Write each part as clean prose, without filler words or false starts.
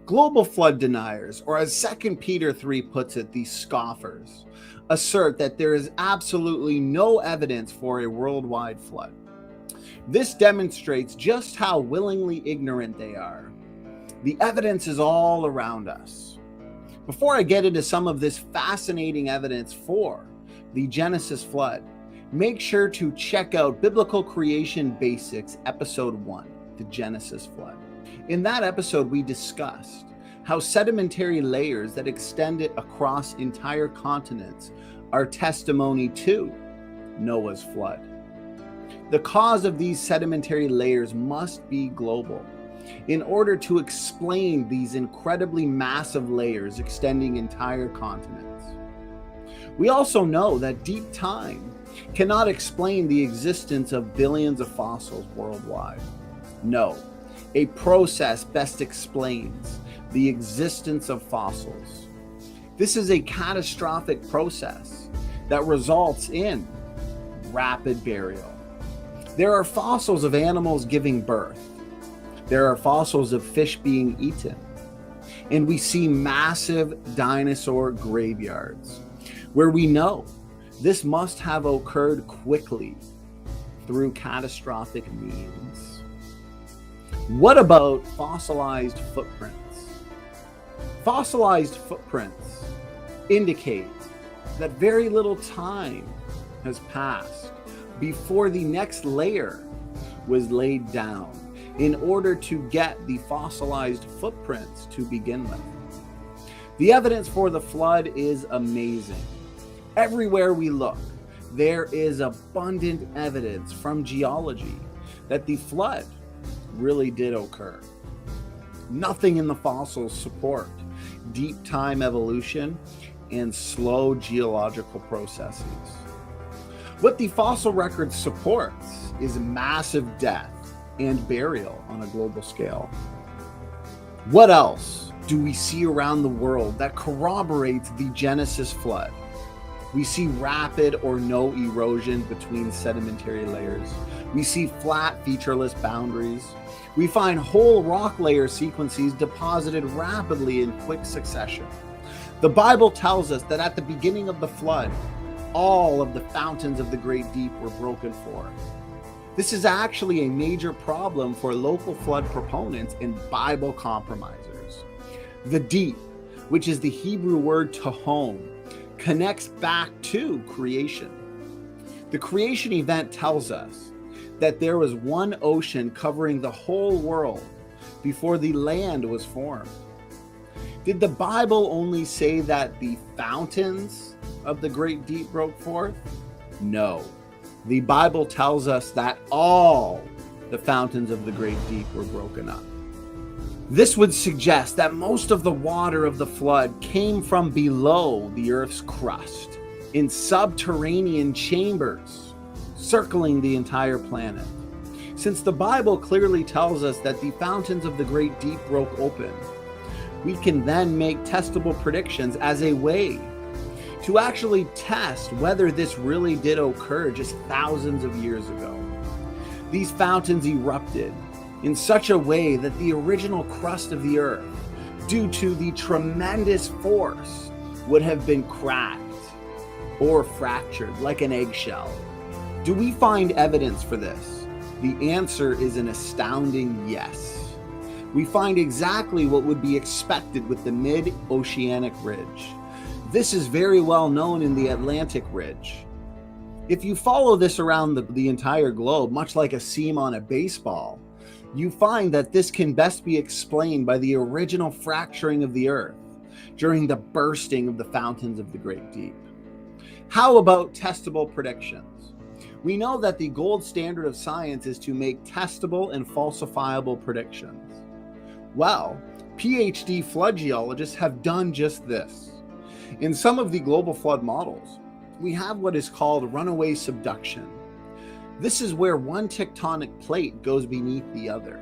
Global flood deniers, or as 2 Peter 3 puts it, the scoffers, assert that there is absolutely no evidence for a worldwide flood. This demonstrates just how willingly ignorant they are. The evidence is all around us. Before I get into some of this fascinating evidence for the Genesis flood, make sure to check out Biblical Creation Basics, Episode 1, the Genesis flood. In that episode, we discussed how sedimentary layers that extended across entire continents are testimony to Noah's flood. The cause of these sedimentary layers must be global in order to explain these incredibly massive layers extending entire continents. We also know that deep time cannot explain the existence of billions of fossils worldwide. No, a process best explains the existence of fossils. This is a catastrophic process that results in rapid burial. There are fossils of animals giving birth. There are fossils of fish being eaten. And we see massive dinosaur graveyards where we know this must have occurred quickly through catastrophic means. What about fossilized footprints? Fossilized footprints indicate that very little time has passed before the next layer was laid down in order to get the fossilized footprints to begin with. The evidence for the flood is amazing. Everywhere we look, there is abundant evidence from geology that the flood really did occur. Nothing in the fossils support deep time evolution and slow geological processes. What the fossil record supports is massive death and burial on a global scale. What else do we see around the world that corroborates the Genesis flood? We see rapid or no erosion between sedimentary layers. We see flat, featureless boundaries. We find whole rock layer sequences deposited rapidly in quick succession. The Bible tells us that at the beginning of the flood, all of the fountains of the great deep were broken forth. This is actually a major problem for local flood proponents and Bible compromisers. The deep, which is the Hebrew word tahom, connects back to creation. The creation event tells us that there was one ocean covering the whole world before the land was formed. Did the Bible only say that the fountains of the great deep broke forth? No. The Bible tells us that all the fountains of the great deep were broken up. This would suggest that most of the water of the flood came from below the earth's crust, in subterranean chambers circling the entire planet. Since the Bible clearly tells us that the fountains of the great deep broke open, we can then make testable predictions as a way to actually test whether this really did occur just thousands of years ago. These fountains erupted in such a way that the original crust of the earth, due to the tremendous force, would have been cracked or fractured like an eggshell. Do we find evidence for this? The answer is an astounding yes. We find exactly what would be expected with the mid-Oceanic Ridge. This is very well known in the Atlantic Ridge. If you follow this around the entire globe, much like a seam on a baseball, you find that this can best be explained by the original fracturing of the earth during the bursting of the fountains of the great deep. How about testable predictions? We know that the gold standard of science is to make testable and falsifiable predictions. Well, PhD flood geologists have done just this. In some of the global flood models, we have what is called runaway subduction. This is where one tectonic plate goes beneath the other.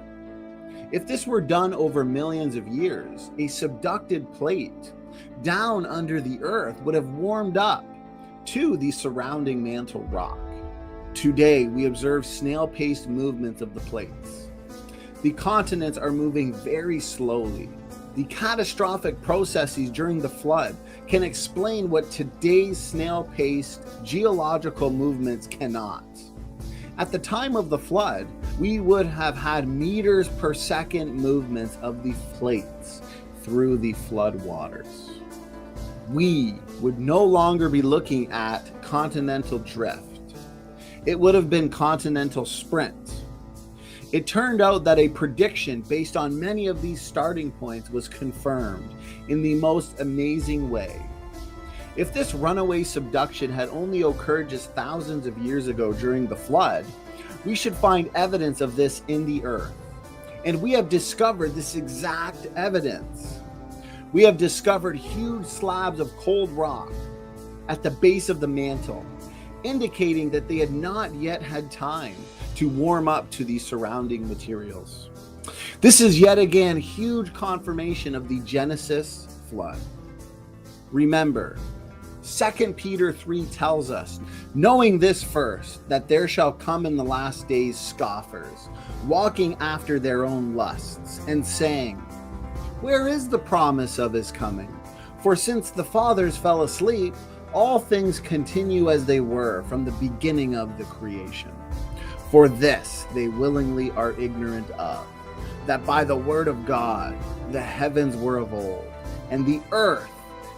If this were done over millions of years, a subducted plate down under the earth would have warmed up to the surrounding mantle rock. Today, we observe snail-paced movements of the plates. The continents are moving very slowly, The catastrophic processes during the flood can explain what today's snail-paced geological movements cannot. At the time of the flood, we would have had meters per second movements of the plates through the flood waters. We would no longer be looking at continental drift. It would have been continental sprint. It turned out that a prediction based on many of these starting points was confirmed in the most amazing way. If this runaway subduction had only occurred just thousands of years ago during the flood, we should find evidence of this in the earth. And we have discovered this exact evidence. We have discovered huge slabs of cold rock at the base of the mantle, indicating that they had not yet had time to warm up to the surrounding materials. This is yet again huge confirmation of the Genesis flood. Remember, 2 Peter 3 tells us, knowing this first, that there shall come in the last days scoffers, walking after their own lusts, and saying, where is the promise of his coming? For since the fathers fell asleep, all things continue as they were from the beginning of the creation. For this they willingly are ignorant of, that by the word of God the heavens were of old, and the earth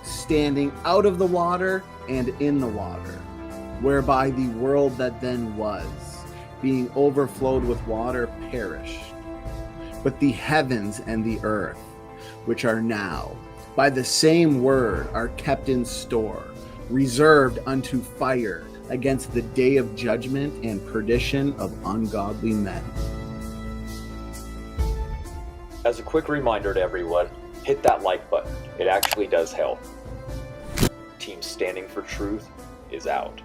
standing out of the water and in the water, whereby the world that then was, being overflowed with water, perished. But the heavens and the earth, which are now, by the same word, are kept in store, reserved unto fire, against the day of judgment and perdition of ungodly men. As a quick reminder to everyone, hit that like button. It actually does help. Team Standing for Truth is out.